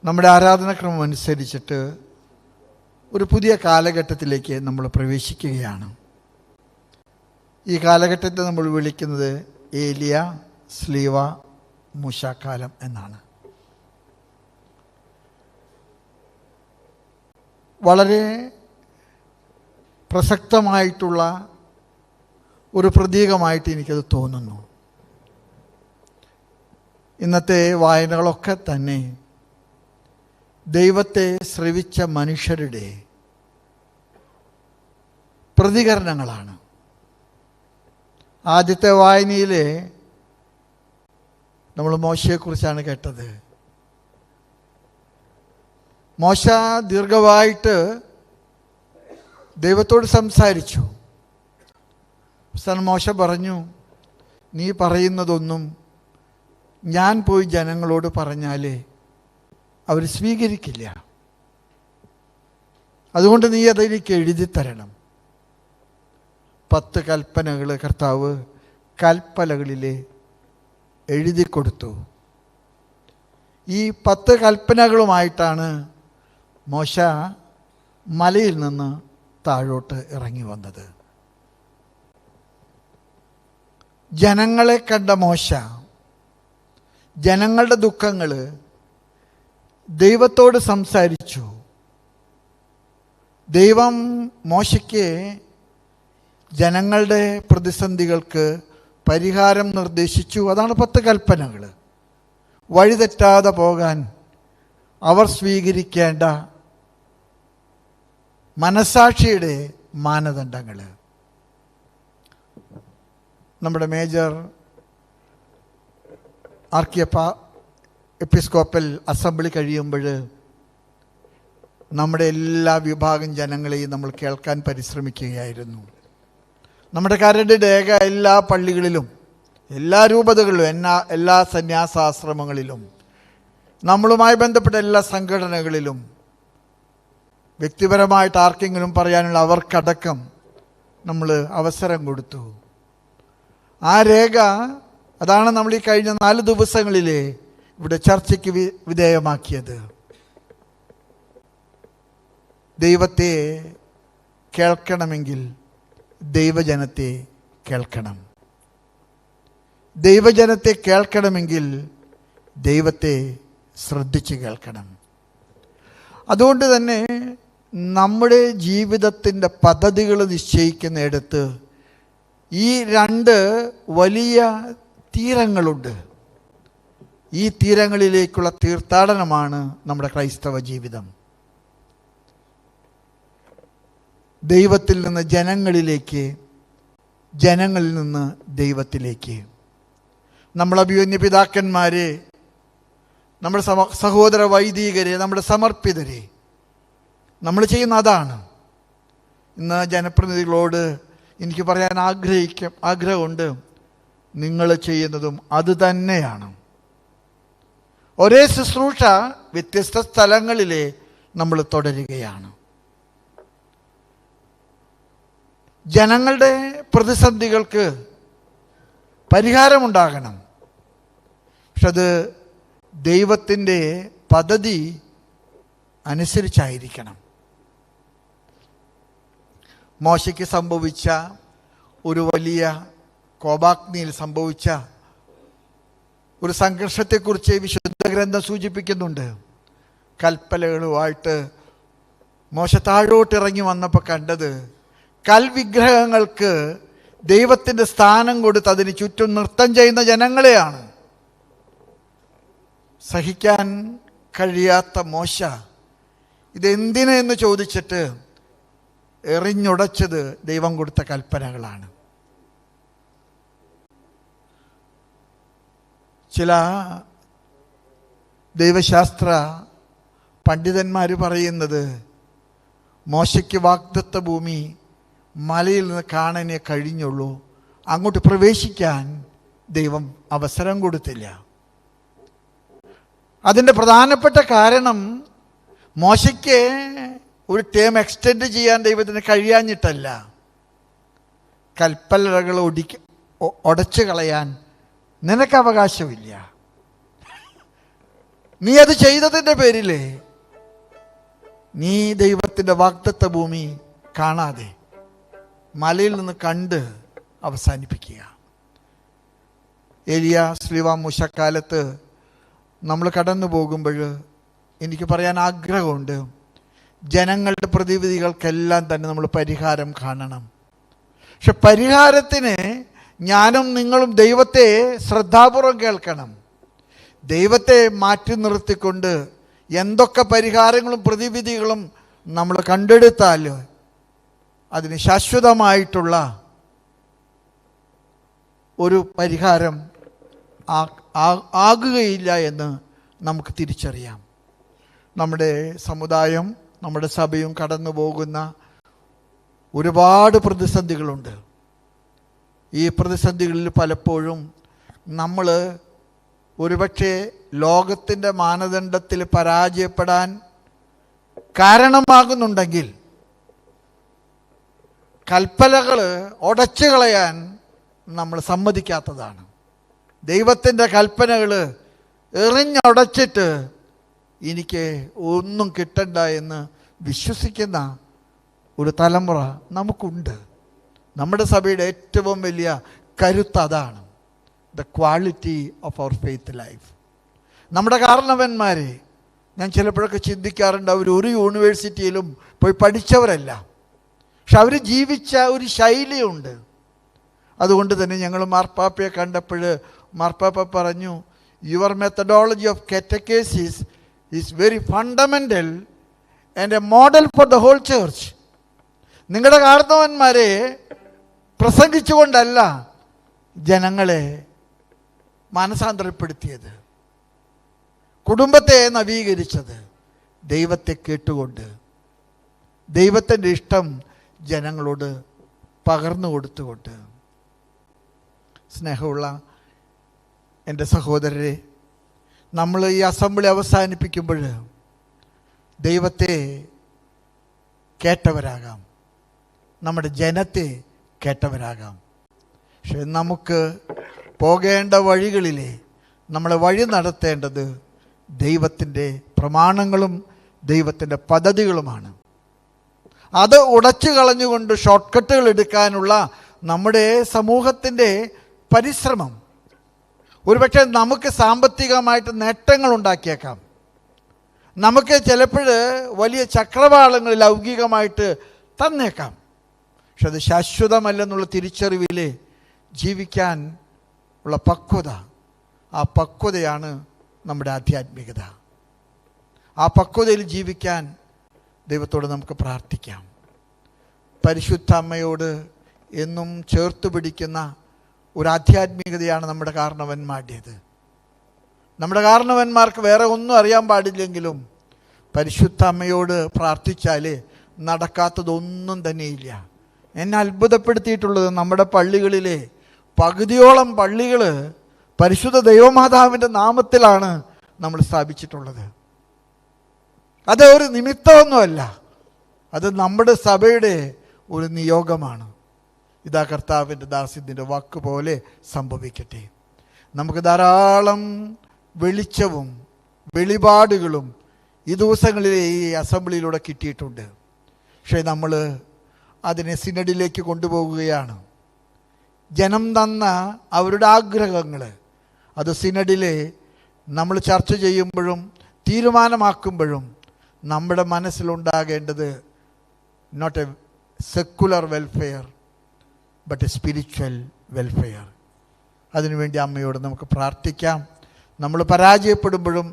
നമ്മുടെ ആരാധനാക്രമം അനുസരിച്ചിട്ട് ഒരു പുതിയ കാലഘട്ടത്തിലേക്ക് നമ്മൾ പ്രവേശിക്കുകയാണ്. ഈ കാലഘട്ടത്തെ നമ്മൾ വിളിക്കുന്നത് ഏലിയ സ്ലീവ മൂശാക്കാലം എന്നാണ്. വളരെ പ്രസക്തമായിട്ടുള്ള ഒരു പ്രതീകമായിട്ട് എനിക്കത് തോന്നുന്നു. ഇന്നത്തെ വായനകളൊക്കെ തന്നെ ദൈവത്തെ ശ്രവിച്ച മനുഷ്യരുടെ പ്രതികരണങ്ങളാണ്. ആദ്യത്തെ വായനയിൽ നമ്മൾ മോശയെക്കുറിച്ചാണ് കേട്ടത്. മോശ ദീർഘമായിട്ട് ദൈവത്തോട് സംസാരിച്ചു. മോശ പറഞ്ഞു, നീ പറയുന്നതൊന്നും ഞാൻ പോയി ജനങ്ങളോട് പറഞ്ഞാൽ അവർ സ്വീകരിക്കില്ല. അതുകൊണ്ട് നീ അതെനിക്ക് എഴുതി തരണം. 10 കൽപ്പനകൾ കർത്താവ് കൽപ്പലകളിൽ എഴുതി കൊടുത്തു. ഈ 10 കൽപ്പനകളുമായിട്ടാണ് മോശ മലയിൽ നിന്ന് താഴോട്ട് ഇറങ്ങി വന്നത്. ജനങ്ങളെ കണ്ട മോശ ജനങ്ങളുടെ ദുഃഖങ്ങൾ ദൈവത്തോട് സംസാരിച്ചു. ദൈവം മോശയ്ക്ക് ജനങ്ങളുടെ പ്രതിസന്ധികൾക്ക് പരിഹാരം നിർദ്ദേശിച്ചു. അതാണ് 10 കൽപ്പനകൾ. വഴിതെറ്റാതെ പോകാൻ അവർ സ്വീകരിക്കേണ്ട മനസാക്ഷിയുടെ മാനദണ്ഡങ്ങൾ. നമ്മുടെ മേജർ എപ്പിസ്കോപ്പൽ അസംബ്ലി കഴിയുമ്പോൾ നമ്മുടെ എല്ലാ വിഭാഗം ജനങ്ങളെയും നമ്മൾ കേൾക്കാൻ പരിശ്രമിക്കുകയായിരുന്നു. നമ്മുടെ കരട് രേഖ എല്ലാ പള്ളികളിലും, എല്ലാ രൂപതകളിലും, എല്ലാ സന്യാസാശ്രമങ്ങളിലും, നമ്മളുമായി ബന്ധപ്പെട്ട എല്ലാ സംഘടനകളിലും വ്യക്തിപരമായിട്ട് ആർക്കെങ്കിലും പറയാനുള്ള അവർക്കടക്കം നമ്മൾ അവസരം കൊടുത്തു. ആ രേഖ അതാണ് നമ്മൾ ഈ കഴിഞ്ഞ 4 ദിവസങ്ങളിൽ ഇവിടെ ചർച്ചയ്ക്ക് വിധേയമാക്കിയത്. ദൈവത്തെ കേൾക്കണമെങ്കിൽ ദൈവജനത്തെ കേൾക്കണം. ദൈവജനത്തെ കേൾക്കണമെങ്കിൽ ദൈവത്തെ ശ്രദ്ധിച്ച് കേൾക്കണം. അതുകൊണ്ട് തന്നെ നമ്മുടെ ജീവിതത്തിൻ്റെ പദ്ധതികൾ നിശ്ചയിക്കുന്നിടത്ത് ഈ 2 വലിയ തീരങ്ങളുണ്ട്. ഈ തീരങ്ങളിലേക്കുള്ള തീർത്ഥാടനമാണ് നമ്മുടെ ക്രൈസ്തവ ജീവിതം. ദൈവത്തിൽ നിന്ന് ജനങ്ങളിലേക്ക്, ജനങ്ങളിൽ നിന്ന് ദൈവത്തിലേക്ക്. നമ്മുടെ അഭിമന്യ പിതാക്കന്മാരെ, നമ്മുടെ സഹോദര വൈദികരെ, നമ്മുടെ സമർപ്പിതരെ, നമ്മൾ ചെയ്യുന്ന അതാണ്. ഇന്ന് ജനപ്രതിനിധികളോട് എനിക്ക് പറയാൻ ആഗ്രഹമുണ്ട്, നിങ്ങൾ ചെയ്യുന്നതും അത് തന്നെയാണ്. ഒരേ ശുശ്രൂഷ വ്യത്യസ്ത സ്ഥലങ്ങളിൽ നമ്മൾ തുടരുകയാണ്. ജനങ്ങളുടെ പ്രതിസന്ധികൾക്ക് പരിഹാരമുണ്ടാകണം. പക്ഷെ അത് ദൈവത്തിൻ്റെ പദ്ധതി അനുസരിച്ചായിരിക്കണം. മോശയ്ക്ക് സംഭവിച്ച ഒരു വലിയ കോപാഗ്നിയിൽ സംഭവിച്ച ഒരു സംഘർഷത്തെക്കുറിച്ച് വിശുദ്ധ ഗ്രന്ഥം സൂചിപ്പിക്കുന്നുണ്ട്. കൽപ്പലകളുമായിട്ട് മോശ താഴോട്ടിറങ്ങി വന്നപ്പോൾ കണ്ടത് കൽവിഗ്രഹങ്ങൾക്ക് ദൈവത്തിൻ്റെ സ്ഥാനം കൊടുത്ത് അതിന് ചുറ്റും നൃത്തം ചെയ്യുന്ന ജനങ്ങളെയാണ്. സഹിക്കാൻ കഴിയാത്ത മോശ ഇതെന്തിനെന്ന് ചോദിച്ചിട്ട് എറിഞ്ഞുടച്ചത് ദൈവം കൊടുത്ത കൽപ്പനകളാണ്. ചില ദൈവശാസ്ത്ര പണ്ഡിതന്മാർ പറയുന്നത് മോശയ്ക്ക് വാഗ്ദത്ത ഭൂമി മലയിൽ നിന്ന് കാണാനേ കഴിഞ്ഞുള്ളൂ, അങ്ങോട്ട് പ്രവേശിക്കാൻ ദൈവം അവസരം കൊടുത്തില്ല. അതിൻ്റെ പ്രധാനപ്പെട്ട കാരണം മോശയ്ക്ക് ഒരു ടേം എക്സ്റ്റെൻഡ് ചെയ്യാൻ ദൈവത്തിന് കഴിയാഞ്ഞിട്ടല്ല, കൽപ്പലകൾ ഉടച്ചു കളയാൻ നിനക്ക് അവകാശമില്ല. നീ അത് ചെയ്തതിൻ്റെ പേരിൽ നീ ദൈവത്തിൻ്റെ വാഗ്ദത്ത ഭൂമി കാണാതെ മലയിൽ നിന്ന് കണ്ട് അവസാനിപ്പിക്കുക. ഏലിയ ശ്ലീവ മൂശക്കാലത്ത് നമ്മൾ കടന്നു പോകുമ്പോൾ എനിക്ക് പറയാൻ ആഗ്രഹമുണ്ട്, ജനങ്ങളുടെ പ്രതിവിധികൾക്കെല്ലാം തന്നെ നമ്മൾ പരിഹാരം കാണണം. പക്ഷെ പരിഹാരത്തിന് ഞാനും നിങ്ങളും ദൈവത്തെ ശ്രദ്ധാപൂർവം കേൾക്കണം. ദൈവത്തെ മാറ്റി നിർത്തിക്കൊണ്ട് എന്തൊക്കെ പരിഹാരങ്ങളും പ്രതിവിധികളും നമ്മൾ കണ്ടെടുത്താൽ അതിന് ശാശ്വതമായിട്ടുള്ള ഒരു പരിഹാരം ആകുകയില്ല എന്ന് നമുക്ക് തിരിച്ചറിയാം. നമ്മുടെ സമുദായം, നമ്മുടെ സഭയും കടന്നു പോകുന്ന ഒരുപാട് പ്രതിസന്ധികളുണ്ട്. ഈ പ്രതിസന്ധികളിൽ പലപ്പോഴും നമ്മൾ ഒരുപക്ഷെ ലോകത്തിൻ്റെ മാനദണ്ഡത്തിൽ പരാജയപ്പെടാൻ കാരണമാകുന്നുണ്ടെങ്കിൽ കൽപ്പനകൾ ഉടച്ചു കളയാൻ നമ്മൾ സമ്മതിക്കാത്തതാണ്. ദൈവത്തിൻ്റെ കൽപ്പനകൾ എറിഞ്ഞുടച്ചിട്ട് എനിക്ക് ഒന്നും കിട്ടണ്ട എന്ന് വിശ്വസിക്കുന്ന ഒരു തലമുറ നമുക്കുണ്ട്. നമ്മുടെ സഭയുടെ ഏറ്റവും വലിയ കരുത്ത് അതാണ്, the quality of our faith life. നമ്മുടെ കാരണവന്മാരെ ഞാൻ ചിലപ്പോഴൊക്കെ ചിന്തിക്കാറുണ്ട്, അവർ ഒരു യൂണിവേഴ്സിറ്റിയിലും പോയി പഠിച്ചവരല്ല, പക്ഷെ അവർ ജീവിച്ച ഒരു ശൈലിയുണ്ട്. അതുകൊണ്ട് തന്നെ ഞങ്ങൾ മാർപ്പാപ്പയെ കണ്ടപ്പോൾ മാർപ്പാപ്പ പറഞ്ഞു, your methodology of catechesis is very fundamental and a model for the whole church. നിങ്ങളുടെ കാരണവന്മാരെ പ്രസംഗിച്ചുകൊണ്ടല്ല ജനങ്ങളെ മാനസാന്തരപ്പെടുത്തിയത്, കുടുംബത്തെ നവീകരിച്ചത് ദൈവത്തെ കേട്ടുകൊണ്ട്, ദൈവത്തിൻ്റെ ഇഷ്ടം ജനങ്ങളോട് പകർന്നു കൊടുത്തുകൊണ്ട്. സ്നേഹമുള്ള എൻ്റെ സഹോദരരെ, നമ്മൾ ഈ അസംബ്ലി അവസാനിപ്പിക്കുമ്പോൾ ദൈവത്തെ കേട്ടവരാകാം, നമ്മുടെ ജനത്തെ കേട്ടവരാകാം. പക്ഷെ നമുക്ക് പോകേണ്ട വഴികളിലെ നമ്മളെ വഴി നടത്തേണ്ടത് ദൈവത്തിൻ്റെ പ്രമാണങ്ങളും ദൈവത്തിൻ്റെ പദ്ധതികളുമാണ്. അത് ഉടച്ചു കളഞ്ഞുകൊണ്ട് ഷോർട്ട് കട്ടുകൾ എടുക്കാനുള്ള നമ്മുടെ സമൂഹത്തിൻ്റെ പരിശ്രമം ഒരുപക്ഷെ നമുക്ക് സാമ്പത്തികമായിട്ട് നേട്ടങ്ങൾ ഉണ്ടാക്കിയേക്കാം, നമുക്ക് ചിലപ്പോൾ വലിയ ചക്രവാളങ്ങൾ ലൗകികമായിട്ട് തന്നേക്കാം. പക്ഷെ അത് ശാശ്വതമല്ലെന്നുള്ള തിരിച്ചറിവിൽ ജീവിക്കാൻ ഉള്ള പക്വത, ആ പക്വതയാണ് നമ്മുടെ ആധ്യാത്മികത. ആ പക്വതയിൽ ജീവിക്കാൻ ദൈവത്തോട് നമുക്ക് പ്രാർത്ഥിക്കാം. പരിശുദ്ധ അമ്മയോട് എന്നും ചേർത്ത് പിടിക്കുന്ന ഒരു ആധ്യാത്മികതയാണ് നമ്മുടെ കാരണവന്മാരുടേത്. നമ്മുടെ കാരണവന്മാർക്ക് വേറെ ഒന്നും അറിയാൻ പാടില്ലെങ്കിലും പരിശുദ്ധ അമ്മയോട് പ്രാർത്ഥിച്ചാൽ നടക്കാത്തതൊന്നും തന്നെയില്ല. എന്നെ അത്ഭുതപ്പെടുത്തിയിട്ടുള്ളത് നമ്മുടെ പള്ളികളിലെ പകുതിയോളം പള്ളികൾ പരിശുദ്ധ ദൈവമാതാവിൻ്റെ നാമത്തിലാണ് നമ്മൾ സ്ഥാപിച്ചിട്ടുള്ളത്. അത് ഒരു നിമിത്തമൊന്നുമല്ല, അത് നമ്മുടെ സഭയുടെ ഒരു നിയോഗമാണ്. ഇതാ കർത്താവിൻ്റെ ദാസ്യത്തിൻ്റെ വാക്ക് പോലെ സംഭവിക്കട്ടെ. നമുക്ക് ധാരാളം വെളിച്ചവും വെളിപാടുകളും ഈ ദിവസങ്ങളിലെ ഈ അസംബ്ലിയിലൂടെ കിട്ടിയിട്ടുണ്ട്. പക്ഷേ നമ്മൾ അതിനെ സിനഡിലേക്ക് കൊണ്ടുപോകുകയാണ്. ജനം തന്ന അവരുടെ ആഗ്രഹങ്ങൾ അത് സിനഡിലെ നമ്മൾ ചർച്ച ചെയ്യുമ്പോഴും തീരുമാനമാക്കുമ്പോഴും നമ്മുടെ മനസ്സിലുണ്ടാകേണ്ടത് not a secular welfare but a spiritual welfare. അതിനുവേണ്ടി അമ്മയോട് നമുക്ക് പ്രാർത്ഥിക്കാം. നമ്മൾ പരാജയപ്പെടുമ്പോഴും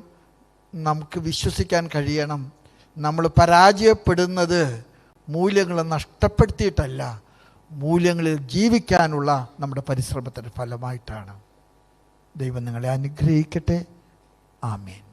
നമുക്ക് വിശ്വസിക്കാൻ കഴിയണം, നമ്മൾ പരാജയപ്പെടുന്നത് മൂല്യങ്ങൾ നഷ്ടപ്പെടുത്തിയിട്ടല്ല, മൂല്യങ്ങളിൽ ജീവിക്കാനുള്ള നമ്മുടെ പരിശ്രമത്തിൻ്റെ ഫലമായിട്ടാണ്. ദൈവം നിങ്ങളെ അനുഗ്രഹിക്കട്ടെ. ആമേൻ.